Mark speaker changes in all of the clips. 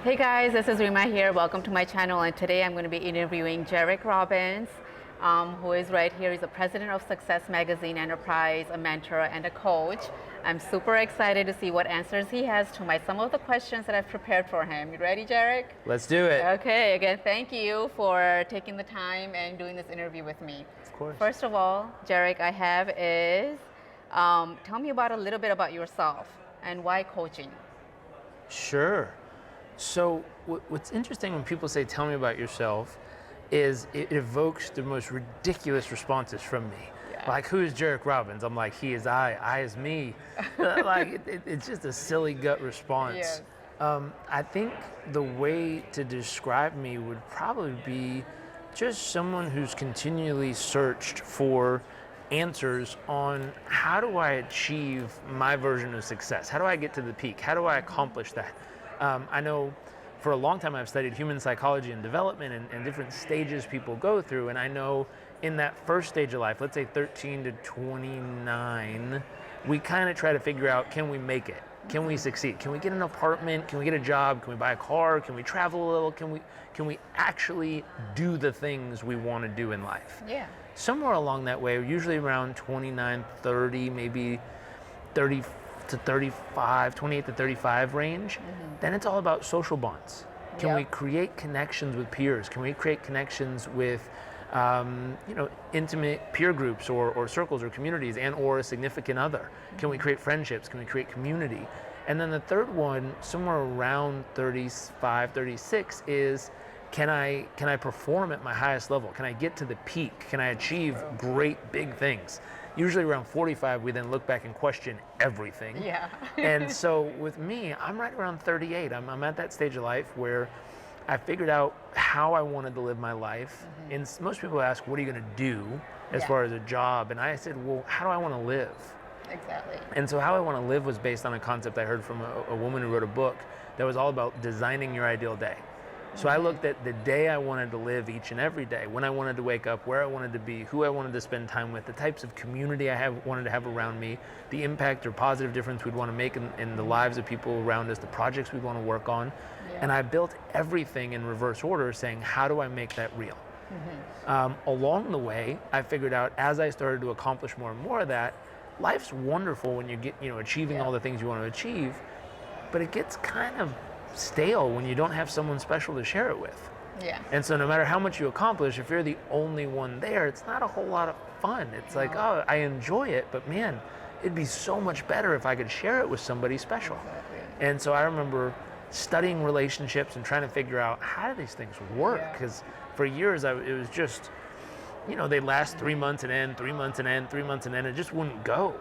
Speaker 1: Hey guys, this is Rima here. Welcome to my channel, and today I'm going to be interviewing Jairek Robbins, who is right here. He's the president of Success Magazine Enterprise, a mentor and a coach. I'm super excited to see what answers he has to some of the questions that I've prepared for him. You ready, Jairek?
Speaker 2: Let's do it.
Speaker 1: Okay, again, thank you for taking the time and doing this interview with me.
Speaker 2: Of course.
Speaker 1: First of all, Jairek, I have is, tell me about a little bit about yourself and why coaching.
Speaker 2: Sure. So what's interesting when people say, tell me about yourself, is it evokes the most ridiculous responses from me.
Speaker 1: Yeah.
Speaker 2: Like, who is Jairek Robbins? I'm like, he is I is me. It's just a silly gut response.
Speaker 1: Yes.
Speaker 2: I think the way to describe me would probably be just someone who's continually searched for answers on how do I achieve my version of success? How do I get to the peak? How do I accomplish that? I know for a long time I've studied human psychology and development and different stages people go through, and I know in that first stage of life, let's say 13 to 29, we kind of try to figure out, can we make it? Can we succeed? Can we get an apartment? Can we get a job? Can we buy a car? Can we travel a little? Can we actually do the things we want to do in life?
Speaker 1: Yeah.
Speaker 2: Somewhere along that way, usually around 29, 30, maybe 30 to 35, 28 to 35 range, then it's all about social bonds. Can we create connections with peers? Can we create connections with intimate peer groups or circles or communities or a significant other? Can we create friendships? Can we create community? And then the third one, somewhere around 35, 36 is, can I perform at my highest level? Can I get to the peak? Can I achieve great big things? Usually around 45, we then look back and question everything.
Speaker 1: Yeah.
Speaker 2: And so with me, I'm right around 38. I'm at that stage of life where I figured out how I wanted to live my life. And most people ask, what are you going to do as far as a job? And I said, well, how do I want to live?
Speaker 1: Exactly.
Speaker 2: And so how I want to live was based on a concept I heard from a woman who wrote a book that was all about designing your ideal day. So I looked at the day I wanted to live each and every day, when I wanted to wake up, where I wanted to be, who I wanted to spend time with, the types of community wanted to have around me, the impact or positive difference we'd want to make in the lives of people around us, the projects we'd want to work on. Yeah. And I built everything in reverse order, saying, how do I make that real? Along the way, I figured out, as I started to accomplish more and more of that, life's wonderful when you get, achieving all the things you want to achieve, but it gets kind of stale when you don't have someone special to share it with.
Speaker 1: Yeah.
Speaker 2: And so no matter how much you accomplish, if you're the only one there, it's not a whole lot of fun. It's like, oh, I enjoy it, but man, it'd be so much better if I could share it with somebody special.
Speaker 1: Exactly.
Speaker 2: And so I remember studying relationships and trying to figure out, how do these things work? Because for years it was just, they'd last 3 months and end, 3 months and end, 3 months and end, it just wouldn't go.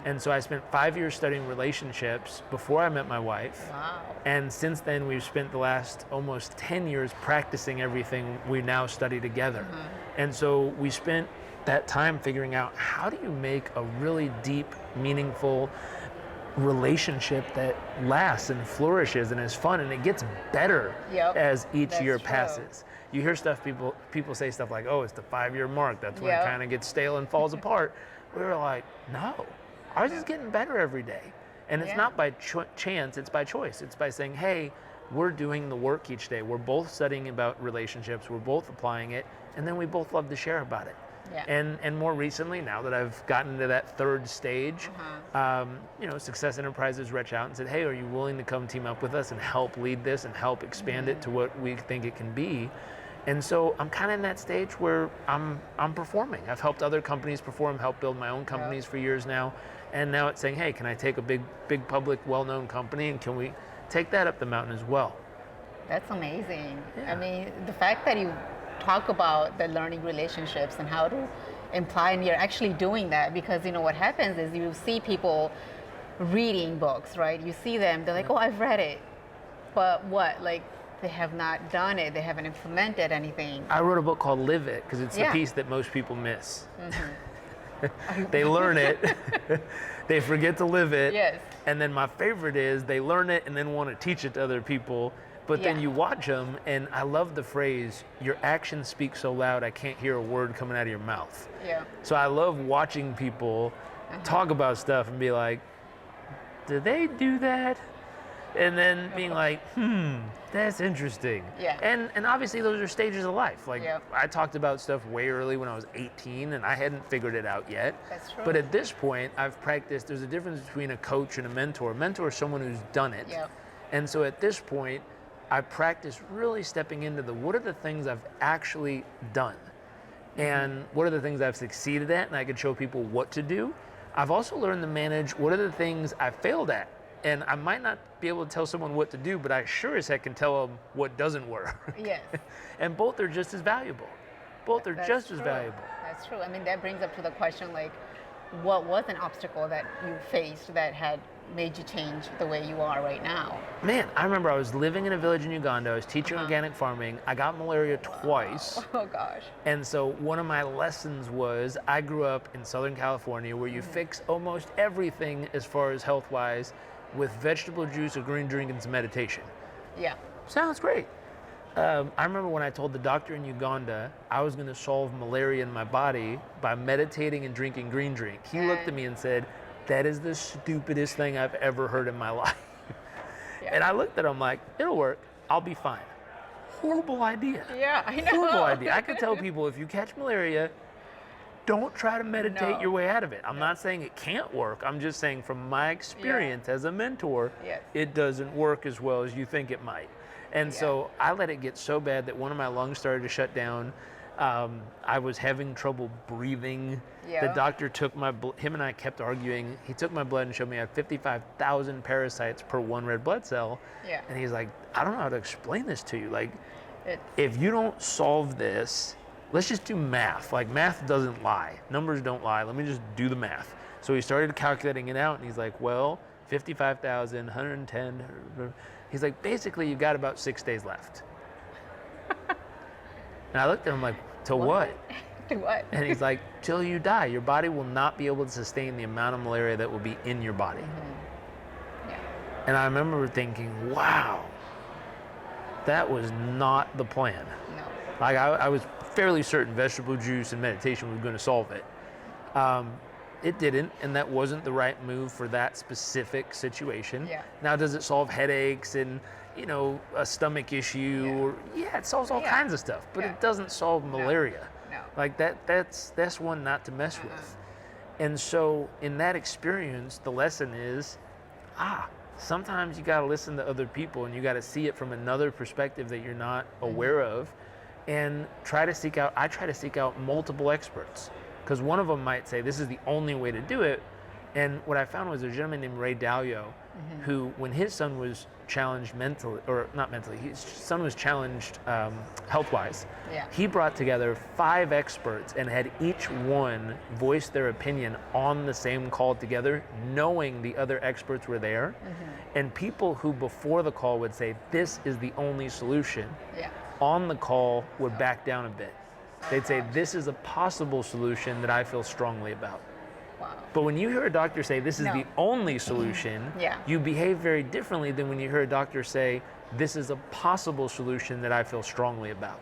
Speaker 2: And so I spent 5 years studying relationships before I met my wife.
Speaker 1: Wow.
Speaker 2: And since then, we've spent the last almost 10 years practicing everything we now study together. And so we spent that time figuring out, how do you make a really deep, meaningful relationship that lasts and flourishes and is fun, and it gets better as each year passes. You hear stuff, people say stuff like, oh, it's the 5-year mark, that's when it kind of gets stale and falls apart. We were like, no. Ours is getting better every day. And it's not by chance, it's by choice. It's by saying, hey, we're doing the work each day. We're both studying about relationships. We're both applying it. And then we both love to share about it.
Speaker 1: Yeah.
Speaker 2: And more recently, now that I've gotten to that third stage, Success Enterprises reached out and said, hey, are you willing to come team up with us and help lead this and help expand it to what we think it can be? And so I'm kind of in that stage where I'm performing. I've helped other companies perform, helped build my own companies for years now. And now it's saying, hey, can I take a big public, well-known company, and can we take that up the mountain as well?
Speaker 1: That's amazing.
Speaker 2: Yeah.
Speaker 1: I mean, the fact that you talk about the learning relationships and how to imply, and you're actually doing that, because what happens is you see people reading books, right? You see them, they're like, oh, I've read it. But what? Like, they have not done it. They haven't implemented anything.
Speaker 2: I wrote a book called Live It, because it's the piece that most people miss. They learn it, they forget to live it, and then my favorite is they learn it and then want to teach it to other people, but then you watch them, and I love the phrase, your actions speak so loud I can't hear a word coming out of your mouth. So I love watching people talk about stuff and be like, did they do that? and then being like, that's interesting.
Speaker 1: Yeah.
Speaker 2: And obviously those are stages of life. Like
Speaker 1: Yeah.
Speaker 2: I talked about stuff way early when I was 18 and I hadn't figured it out yet.
Speaker 1: That's true.
Speaker 2: But at this point, I've practiced. There's a difference between a coach and a mentor. A mentor is someone who's done it.
Speaker 1: Yeah.
Speaker 2: And so at this point, I practice really stepping into what are the things I've actually done? And what are the things I've succeeded at, and I can show people what to do. I've also learned to manage what are the things I failed at. And I might not be able to tell someone what to do, but I sure as heck can tell them what doesn't work.
Speaker 1: Yes.
Speaker 2: And both are just as valuable. Both are
Speaker 1: That's
Speaker 2: just as
Speaker 1: true.
Speaker 2: valuable.
Speaker 1: That's true. I mean, that brings up to the question, like, what was an obstacle that you faced that had made you change the way you are right now?
Speaker 2: Man, I remember I was living in a village in Uganda. I was teaching organic farming. I got malaria twice.
Speaker 1: Oh, gosh.
Speaker 2: And so one of my lessons was I grew up in Southern California where you fix almost everything as far as health-wise with vegetable juice, a green drink, and some meditation.
Speaker 1: Yeah.
Speaker 2: Sounds great. I remember when I told the doctor in Uganda I was going to solve malaria in my body by meditating and drinking green drink. He looked at me and said, that is the stupidest thing I've ever heard in my life.
Speaker 1: Yeah.
Speaker 2: And I looked at him like, it'll work. I'll be fine. Horrible idea.
Speaker 1: Yeah, I know.
Speaker 2: Horrible idea. I could tell people if you catch malaria, don't try to meditate your way out of it. I'm not saying it can't work. I'm just saying from my experience as a mentor,
Speaker 1: Yes.
Speaker 2: it doesn't work as well as you think it might. And so I let it get so bad that one of my lungs started to shut down. I was having trouble breathing.
Speaker 1: Yeah.
Speaker 2: The doctor took my him and I kept arguing. He took my blood and showed me I have 55,000 parasites per one red blood cell.
Speaker 1: Yeah.
Speaker 2: And he's like, I don't know how to explain this to you. Like,
Speaker 1: It's,
Speaker 2: if you don't solve this, let's just do math. Like, math doesn't lie. Numbers don't lie. Let me just do the math. So he started calculating it out, and he's like, well, 55,000, 110. He's like, basically, you've got about 6 days left. And I looked at him like, to what?
Speaker 1: to what?
Speaker 2: And he's like, till you die. Your body will not be able to sustain the amount of malaria that will be in your body.
Speaker 1: Yeah.
Speaker 2: And I remember thinking, wow, that was not the plan.
Speaker 1: No.
Speaker 2: Like I was fairly certain vegetable juice and meditation was going to solve it. It didn't, and that wasn't the right move for that specific situation.
Speaker 1: Yeah.
Speaker 2: Now, does it solve headaches and, you know, a stomach issue? Yeah, it solves all kinds of stuff, but it doesn't solve malaria.
Speaker 1: No.
Speaker 2: Like that's one not to mess with. And so in that experience, the lesson is, sometimes you got to listen to other people and you got to see it from another perspective that you're not aware of, and I try to seek out multiple experts, because one of them might say this is the only way to do it. And what I found was a gentleman named Ray Dalio, who, when his son was challenged mentally, or not mentally, his son was challenged health-wise, he brought together 5 experts and had each one voice their opinion on the same call together, knowing the other experts were there. And people who before the call would say, this is the only solution, on the call would back down a bit. They'd say, this is a possible solution that I feel strongly about.
Speaker 1: Wow.
Speaker 2: But when you hear a doctor say this is the only solution, you behave very differently than when you hear a doctor say this is a possible solution that I feel strongly about.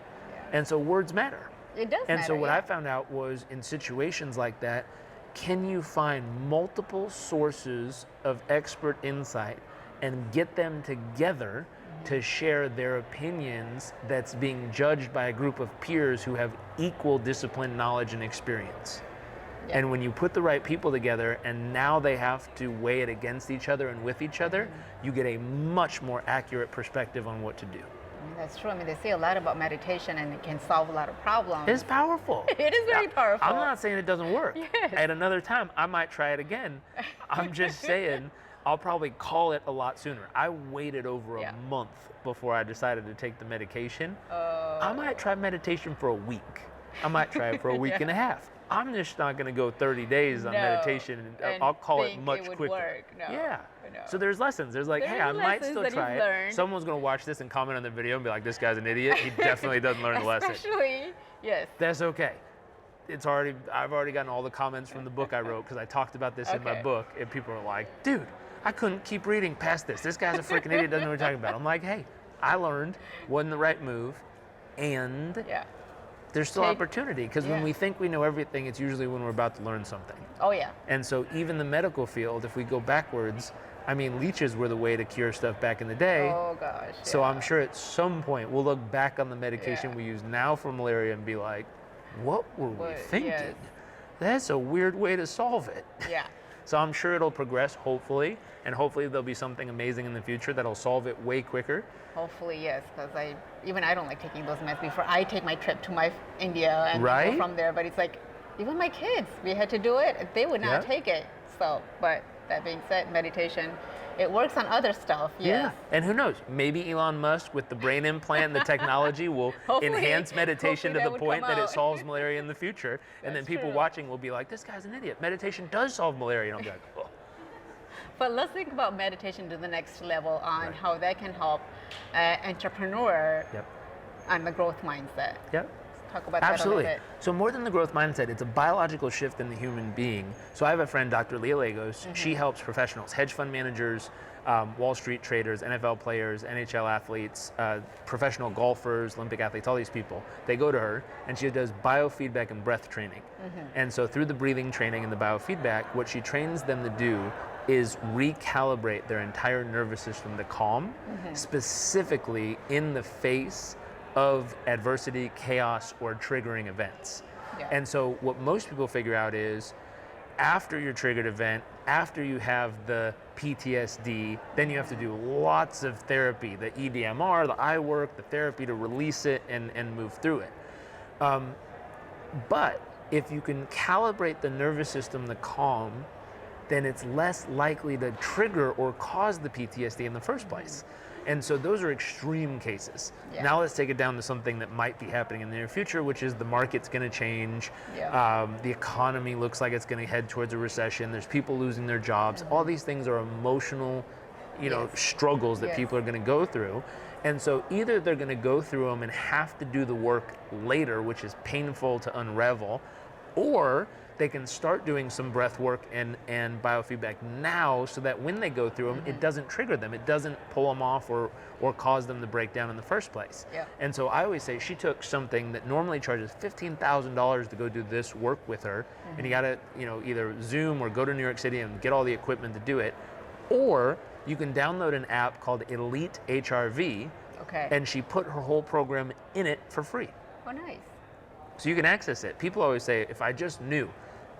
Speaker 2: And so words matter.
Speaker 1: It does
Speaker 2: And
Speaker 1: matter,
Speaker 2: so what I found out was, in situations like that, can you find multiple sources of expert insight and get them together to share their opinions that's being judged by a group of peers who have equal discipline, knowledge, and experience? And when you put the right people together and now they have to weigh it against each other and with each other, you get a much more accurate perspective on what to do.
Speaker 1: That's true. I mean, they say a lot about meditation and it can solve a lot of problems.
Speaker 2: It's powerful.
Speaker 1: It is very powerful.
Speaker 2: I'm not saying it doesn't work.
Speaker 1: Yes.
Speaker 2: At another time, I might try it again. I'm just saying I'll probably call it a lot sooner. I waited over a month before I decided to take the medication. I might try meditation for a week. I might try it for a week and a half. I'm just not going to go 30 days on meditation, and I'll call it much quicker.
Speaker 1: Work. No.
Speaker 2: Yeah.
Speaker 1: No.
Speaker 2: So there's lessons. There's like, hey, I might still try it. Someone's going to watch this and comment on the video and be like, this guy's an idiot. He definitely doesn't learn the lesson.
Speaker 1: Especially, yes.
Speaker 2: That's okay. I've already gotten all the comments from the book I wrote, because I talked about this in my book, and people are like, dude, I couldn't keep reading past this. This guy's a freaking idiot, doesn't know what you're talking about. I'm like, hey, I learned, wasn't the right move, and there's still opportunity, because when we think we know everything, it's usually when we're about to learn something.
Speaker 1: Oh, yeah.
Speaker 2: And so even the medical field, if we go backwards, I mean, leeches were the way to cure stuff back in the day.
Speaker 1: Oh gosh.
Speaker 2: So
Speaker 1: yeah.
Speaker 2: I'm sure at some point we'll look back on the medication
Speaker 1: Yeah.
Speaker 2: we use now for malaria and be like, what were we
Speaker 1: What-
Speaker 2: thinking?
Speaker 1: yes.
Speaker 2: That's a weird way to solve it.
Speaker 1: Yeah.
Speaker 2: So I'm sure it'll progress, hopefully, and hopefully there'll be something amazing in the future that'll solve it way quicker.
Speaker 1: Hopefully, yes, because I don't like taking those meds before I take my trip to my India and
Speaker 2: Right?
Speaker 1: go from there. But it's like, even my kids, we had to do it. They would not
Speaker 2: Yeah.
Speaker 1: take it. So, but that being said, meditation, it works on other stuff. Yes.
Speaker 2: And who knows? Maybe Elon Musk with the brain implant and the technology will
Speaker 1: Hopefully-
Speaker 2: enhance meditation to
Speaker 1: hopefully that
Speaker 2: the
Speaker 1: would
Speaker 2: point
Speaker 1: come
Speaker 2: that it
Speaker 1: out.
Speaker 2: solves malaria in the future. And then
Speaker 1: That's
Speaker 2: people
Speaker 1: true.
Speaker 2: watching will be like, this guy's an idiot. Meditation does solve malaria. And I'll be like, oh.
Speaker 1: But let's think about meditation to the next level on
Speaker 2: Right.
Speaker 1: how that can help entrepreneur
Speaker 2: Yep.
Speaker 1: on the growth mindset.
Speaker 2: Yep.
Speaker 1: Let's talk about that
Speaker 2: Absolutely.
Speaker 1: a little bit.
Speaker 2: So more than the growth mindset, it's a biological shift in the human being. So I have a friend, Dr. Leah Lagos. She helps professionals, hedge fund managers, Wall Street traders, NFL players, NHL athletes, professional golfers, Olympic athletes, all these people. They go to her and she does biofeedback and breath training. And so through the breathing training and the biofeedback, what she trains them to do is recalibrate their entire nervous system to calm, specifically in the face of adversity, chaos, or triggering events.
Speaker 1: Yeah.
Speaker 2: And so what most people figure out is after your triggered event, after you have the PTSD, then you have to do lots of therapy, the EDMR, the eye work, the therapy to release it and move through it. But if you can calibrate the nervous system to calm, then it's less likely to trigger or cause the PTSD in the first place. And so those are extreme cases.
Speaker 1: Yeah.
Speaker 2: Now let's take it down to something that might be happening in the near future, which is the market's going to change.
Speaker 1: Yeah.
Speaker 2: The economy looks like it's going to head towards a recession. There's people losing their jobs. All these things are emotional,
Speaker 1: Yes.
Speaker 2: struggles that
Speaker 1: Yes.
Speaker 2: people are going to go through. And so either they're going to go through them and have to do the work later, which is painful to unravel, or they can start doing some breath work and biofeedback now so that when they go through them, it doesn't trigger them. It doesn't pull them off or cause them to break down in the first place.
Speaker 1: Yeah.
Speaker 2: And so I always say she took something that normally charges $15,000 to go do this work with her, and you got to either Zoom or go to New York City and get all the equipment to do it, or you can download an app called Elite HRV,
Speaker 1: Okay.
Speaker 2: and she put her whole program in it for free.
Speaker 1: Oh, nice.
Speaker 2: So you can access it. People always say, if I just knew.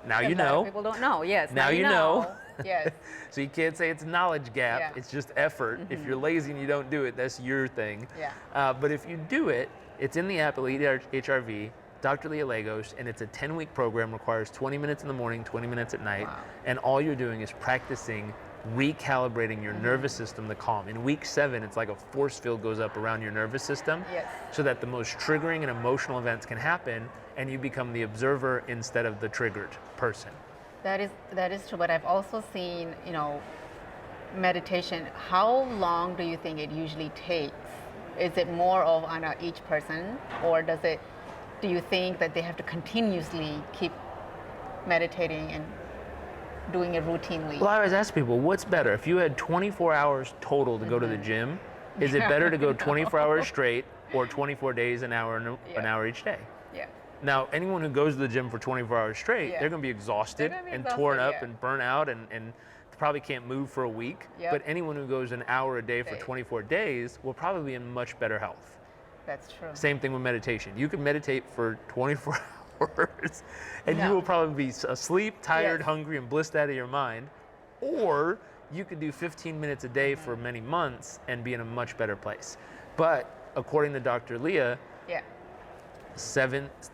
Speaker 2: Now you
Speaker 1: A lot of
Speaker 2: know.
Speaker 1: people don't know. Yes.
Speaker 2: Now you know.
Speaker 1: Yes.
Speaker 2: So you can't say it's a knowledge gap.
Speaker 1: Yeah.
Speaker 2: It's just effort. If you're lazy and you don't do it, that's your thing.
Speaker 1: Yeah.
Speaker 2: But if you do it, it's in the app Elite HRV, Dr. Leah Lagos, and it's a 10-week program, requires 20 minutes in the morning, 20 minutes at night.
Speaker 1: Wow.
Speaker 2: And all you're doing is practicing recalibrating your nervous system to calm. In week 7, it's like a force field goes up around your nervous system
Speaker 1: Yes.
Speaker 2: so that the most triggering and emotional events can happen and you become the observer instead of the triggered person.
Speaker 1: That is true, but I've also seen, meditation. How long do you think it usually takes? Is it more of on each person, or do you think that they have to continuously keep meditating and doing it routinely?
Speaker 2: Well, I always ask people, what's better? If you had 24 hours total to go to the gym, is it better to go 24 hours straight or 24 days, an hour, an hour each day?
Speaker 1: Yeah.
Speaker 2: Now, anyone who goes to the gym for 24 hours straight,
Speaker 1: Yeah.
Speaker 2: they're going to be exhausted
Speaker 1: They're gonna be
Speaker 2: and
Speaker 1: exhausted,
Speaker 2: torn up
Speaker 1: yeah.
Speaker 2: and burnt out and probably can't move for a week.
Speaker 1: Yep.
Speaker 2: But anyone who goes an hour a day for
Speaker 1: Day.
Speaker 2: 24 days will probably be in much better health.
Speaker 1: That's true.
Speaker 2: Same thing with meditation. You can meditate for 24 hours and
Speaker 1: Yeah.
Speaker 2: you will probably be asleep, tired,
Speaker 1: Yes.
Speaker 2: hungry, and blissed out of your mind. Or you could do 15 minutes a day for many months and be in a much better place. But according to Dr. Leah,
Speaker 1: Yeah.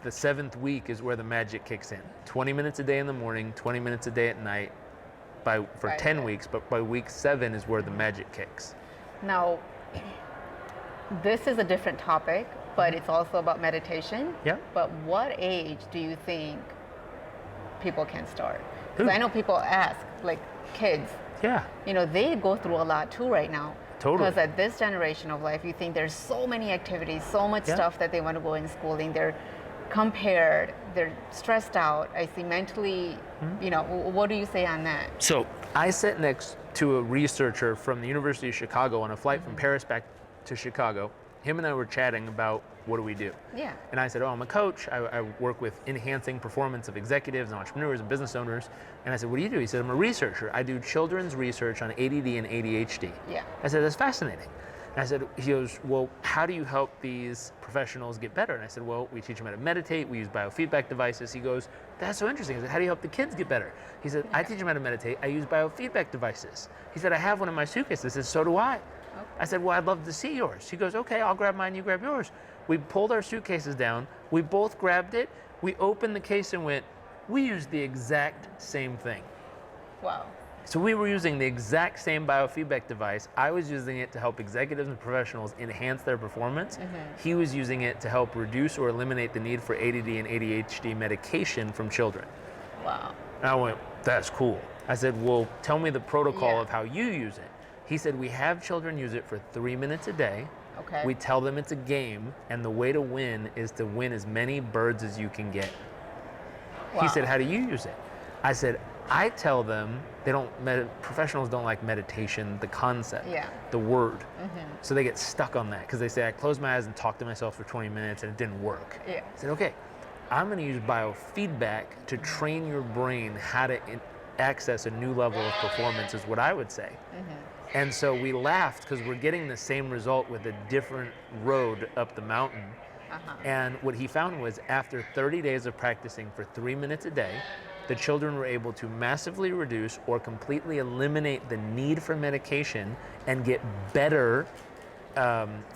Speaker 2: the seventh week is where the magic kicks in. 20 minutes a day in the morning, 20 minutes a day at night for
Speaker 1: Right.
Speaker 2: 10 weeks, but by week 7 is where the magic kicks.
Speaker 1: Now, this is a different topic, but it's also about meditation.
Speaker 2: Yeah.
Speaker 1: But what age do you think people can start? Because
Speaker 2: Ooh.
Speaker 1: I know people ask, like kids,
Speaker 2: Yeah.
Speaker 1: they go through a lot too right now.
Speaker 2: Totally.
Speaker 1: Because at this generation of life, you think there's so many activities, so much
Speaker 2: Yeah.
Speaker 1: stuff that they want to go in schooling. They're compared, they're stressed out. I see mentally, what do you say on that?
Speaker 2: So I sat next to a researcher from the University of Chicago on a flight from Paris back to Chicago. him and I were chatting about what do we do.
Speaker 1: Yeah.
Speaker 2: And I said, oh, I'm a coach. I work with enhancing performance of executives and entrepreneurs and business owners. And I said, what do you do? He said, I'm a researcher. I do children's research on ADD and ADHD.
Speaker 1: Yeah.
Speaker 2: I said, that's fascinating. And I said, he goes, well, how do you help these professionals get better? And I said, well, we teach them how to meditate. We use biofeedback devices. He goes, that's so interesting. I said, how do you help the kids get better? He said, I teach them how to meditate. I use biofeedback devices. He said, I have one in my suitcase. I said, so do I.
Speaker 1: Okay.
Speaker 2: I said, well, I'd love to see yours. He goes, okay, I'll grab mine, you grab yours. We pulled our suitcases down. We both grabbed it. We opened the case and went, we use the exact same thing.
Speaker 1: Wow.
Speaker 2: So we were using the exact same biofeedback device. I was using it to help executives and professionals enhance their performance. He was using it to help reduce or eliminate the need for ADD and ADHD medication from children.
Speaker 1: Wow.
Speaker 2: And I went, that's cool. I said, well, tell me the protocol
Speaker 1: Yeah.
Speaker 2: of how you use it. He said, we have children use it for 3 minutes a day.
Speaker 1: Okay.
Speaker 2: We tell them it's a game, and the way to win is to win as many birds as you can get.
Speaker 1: Wow.
Speaker 2: He said, how do you use it? I said, I tell them professionals don't like meditation, the concept, the word. So they get stuck on that because they say, I closed my eyes and talked to myself for 20 minutes and it didn't work.
Speaker 1: Yeah.
Speaker 2: I said, okay, I'm going to use biofeedback to train your brain how to access a new level of performance is what I would say. And so we laughed because we're getting the same result with a different road up the mountain. And what he found was after 30 days of practicing for 3 minutes a day, the children were able to massively reduce or completely eliminate the need for medication and get better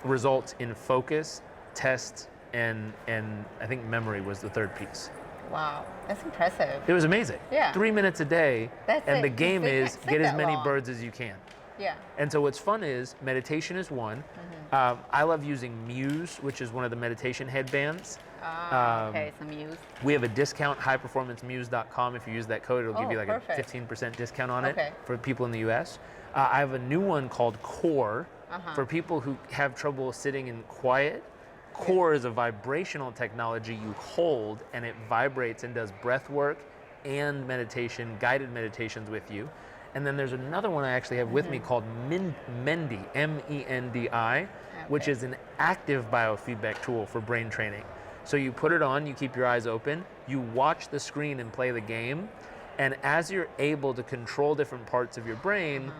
Speaker 2: results in focus, test, and I think memory was the third piece.
Speaker 1: Wow, that's impressive.
Speaker 2: It was amazing.
Speaker 1: Yeah.
Speaker 2: 3 minutes a day,
Speaker 1: That's
Speaker 2: and
Speaker 1: it.
Speaker 2: the game
Speaker 1: Just
Speaker 2: is
Speaker 1: sit
Speaker 2: get as
Speaker 1: that
Speaker 2: many
Speaker 1: long.
Speaker 2: birds as you can.
Speaker 1: Yeah.
Speaker 2: And so what's fun is meditation is one. I love using Muse, which is one of the meditation headbands.
Speaker 1: Okay, some use.
Speaker 2: We have a discount, highperformancemuse.com. If you use that code, it'll give you like
Speaker 1: perfect.
Speaker 2: a 15% discount on
Speaker 1: Okay.
Speaker 2: it for people in the US. I have a new one called Core for people who have trouble sitting in quiet. Core is a vibrational technology you hold and it vibrates and does breath work and meditation, guided meditations with you. And then there's another one I actually have with me called Mendi, M-E-N-D-I, which is an active biofeedback tool for brain training. So you put it on, you keep your eyes open, you watch the screen and play the game, and as you're able to control different parts of your brain,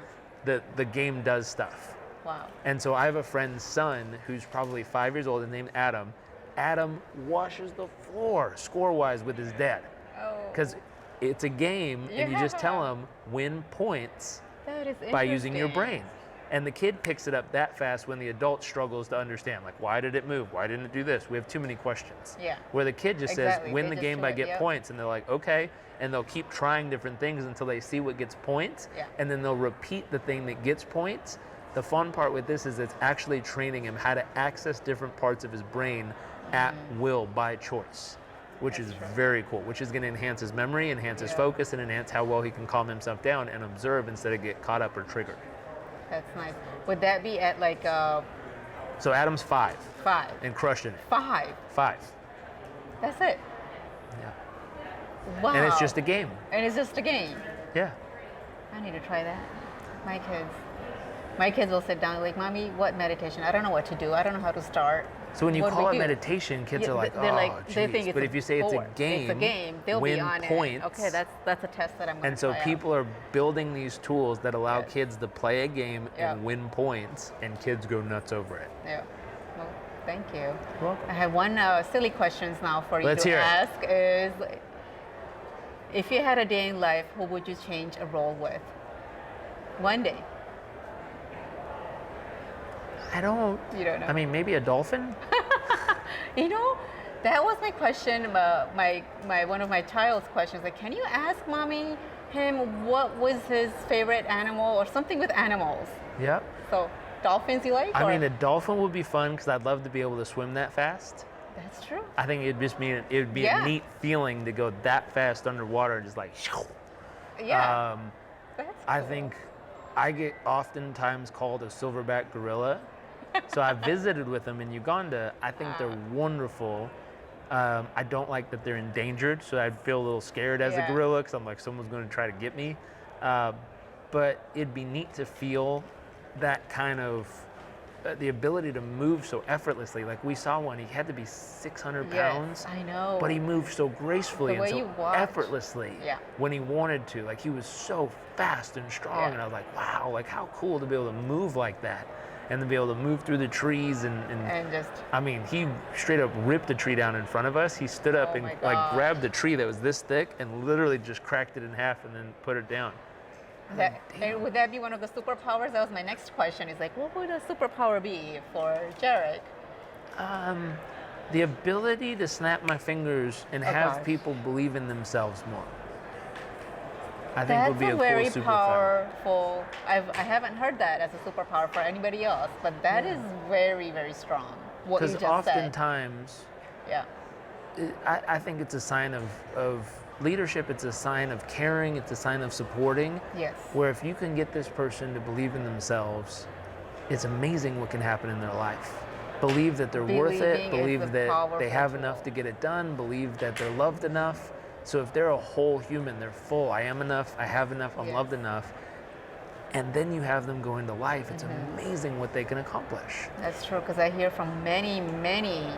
Speaker 2: the game does stuff.
Speaker 1: Wow.
Speaker 2: And so I have a friend's son who's probably 5 years old and named Adam. Adam washes the floor score-wise with his dad.
Speaker 1: Oh.
Speaker 2: Because it's a game and you just tell him win points
Speaker 1: That is
Speaker 2: by using your
Speaker 1: interesting.
Speaker 2: brain. And the kid picks it up that fast when the adult struggles to understand, like, why did it move? Why didn't it do this? We have too many questions.
Speaker 1: Yeah.
Speaker 2: Where the kid just
Speaker 1: Exactly.
Speaker 2: says, win
Speaker 1: They
Speaker 2: the
Speaker 1: just
Speaker 2: game
Speaker 1: do
Speaker 2: by
Speaker 1: it,
Speaker 2: get
Speaker 1: yep.
Speaker 2: points. And they're like, okay. And they'll keep trying different things until they see what gets points.
Speaker 1: Yeah.
Speaker 2: And then they'll repeat the thing that gets points. The fun part with this is it's actually training him how to access different parts of his brain at will by choice, which is very cool, which is going to enhance his memory, enhance his focus, and enhance how well he can calm himself down and observe instead of get caught up or triggered.
Speaker 1: That's nice. Would that be at like
Speaker 2: So Adam's 5
Speaker 1: 5?
Speaker 2: and crushing it.
Speaker 1: 5.
Speaker 2: 5.
Speaker 1: That's it.
Speaker 2: Yeah.
Speaker 1: Wow.
Speaker 2: And it's just a game.
Speaker 1: And it's just a game.
Speaker 2: Yeah.
Speaker 1: I need to try that. My kids will sit down like, Mommy, what meditation? I don't know what to do. I don't know how to start.
Speaker 2: So when you
Speaker 1: What do
Speaker 2: call
Speaker 1: we
Speaker 2: it
Speaker 1: do?
Speaker 2: meditation, kids
Speaker 1: Yeah,
Speaker 2: are like,
Speaker 1: they're
Speaker 2: oh,
Speaker 1: like, they think
Speaker 2: geez.
Speaker 1: it's
Speaker 2: But
Speaker 1: a
Speaker 2: if you say it's a
Speaker 1: sport.
Speaker 2: game,
Speaker 1: It's a game. They'll
Speaker 2: win
Speaker 1: be on
Speaker 2: points.
Speaker 1: it. Okay, that's a test that I'm going to
Speaker 2: And so
Speaker 1: try
Speaker 2: people are building these tools that allow
Speaker 1: Yes.
Speaker 2: kids to play a game
Speaker 1: Yeah.
Speaker 2: and win points, and kids go nuts over it.
Speaker 1: Yeah. Well, thank you.
Speaker 2: You're welcome.
Speaker 1: I have one silly questions now for you
Speaker 2: Let's
Speaker 1: to
Speaker 2: hear it.
Speaker 1: ask is, if you had a day in life, who would you change a role with? One day.
Speaker 2: I don't.
Speaker 1: You don't know.
Speaker 2: I mean, maybe a dolphin?
Speaker 1: You know, that was my question. My one of my child's questions. Like, can you ask him what was his favorite animal or something with animals?
Speaker 2: Yep.
Speaker 1: So dolphins you like?
Speaker 2: I
Speaker 1: or?
Speaker 2: mean, a dolphin would be fun because I'd love to be able to swim that fast.
Speaker 1: That's true.
Speaker 2: I think it'd just mean it'd be
Speaker 1: Yeah.
Speaker 2: a neat feeling to go that fast underwater and just like.
Speaker 1: Yeah. That's
Speaker 2: I
Speaker 1: cool.
Speaker 2: think I get oftentimes called a silverback gorilla. So I visited with them in Uganda. I think they're wonderful. I don't like that they're endangered, so I'd feel a little scared as a
Speaker 1: Yeah.
Speaker 2: gorilla because I'm like, someone's going to try to get me. But it'd be neat to feel that kind of the ability to move so effortlessly. Like we saw one, he had to be 600 pounds.
Speaker 1: Yes, I know.
Speaker 2: But he moved so gracefully
Speaker 1: The way
Speaker 2: and
Speaker 1: you
Speaker 2: so
Speaker 1: watch.
Speaker 2: effortlessly
Speaker 1: Yeah.
Speaker 2: when he wanted to. Like he was so fast and strong,
Speaker 1: Yeah.
Speaker 2: and I was like, wow, like how cool to be able to move like that, and to be able to move through the trees
Speaker 1: And just,
Speaker 2: I mean, he straight up ripped a tree down in front of us. He stood up
Speaker 1: Oh
Speaker 2: and
Speaker 1: my
Speaker 2: like
Speaker 1: gosh.
Speaker 2: grabbed a tree that was this thick and literally just cracked it in half and then put it down.
Speaker 1: and would that be one of the superpowers? That was my next question. Is like, what would a superpower be for Jairek?
Speaker 2: The ability to snap my fingers and
Speaker 1: Oh,
Speaker 2: have
Speaker 1: gosh.
Speaker 2: people believe in themselves more. I think
Speaker 1: That's
Speaker 2: would be a
Speaker 1: very
Speaker 2: cool superpower.
Speaker 1: powerful. I haven't heard that as a superpower for anybody else, but that is very, very strong. What you
Speaker 2: Because
Speaker 1: just said.
Speaker 2: oftentimes,
Speaker 1: Yeah.
Speaker 2: I think it's a sign of leadership. It's a sign of caring. It's a sign of supporting.
Speaker 1: Yes.
Speaker 2: Where if you can get this person to believe in themselves, it's amazing what can happen in their life. Believe that they're worth it.
Speaker 1: Believing is
Speaker 2: Believe
Speaker 1: the
Speaker 2: that
Speaker 1: powerful
Speaker 2: they have
Speaker 1: tool.
Speaker 2: enough to get it done. Believe that they're loved enough. So if they're a whole human, they're full. I am enough. I have enough. I'm
Speaker 1: Yes.
Speaker 2: loved enough. And then you have them go into life. It's
Speaker 1: Mm-hmm.
Speaker 2: amazing what they can accomplish.
Speaker 1: That's true, because I hear from many, many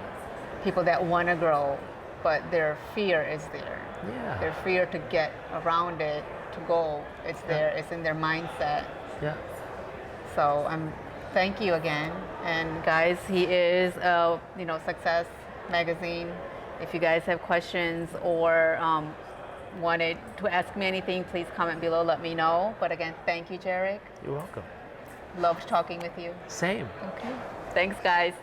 Speaker 1: people that want to grow, but their fear is there.
Speaker 2: Yeah.
Speaker 1: Their fear to get around it, to go, it's there. It's in their mindset.
Speaker 2: Yeah.
Speaker 1: So thank you again. And guys, he is Success Magazine. If you guys have questions or wanted to ask me anything, please comment below. Let me know. But again, thank you, Jairek.
Speaker 2: You're welcome.
Speaker 1: Loved talking with you.
Speaker 2: Same.
Speaker 1: Okay. Thanks, guys.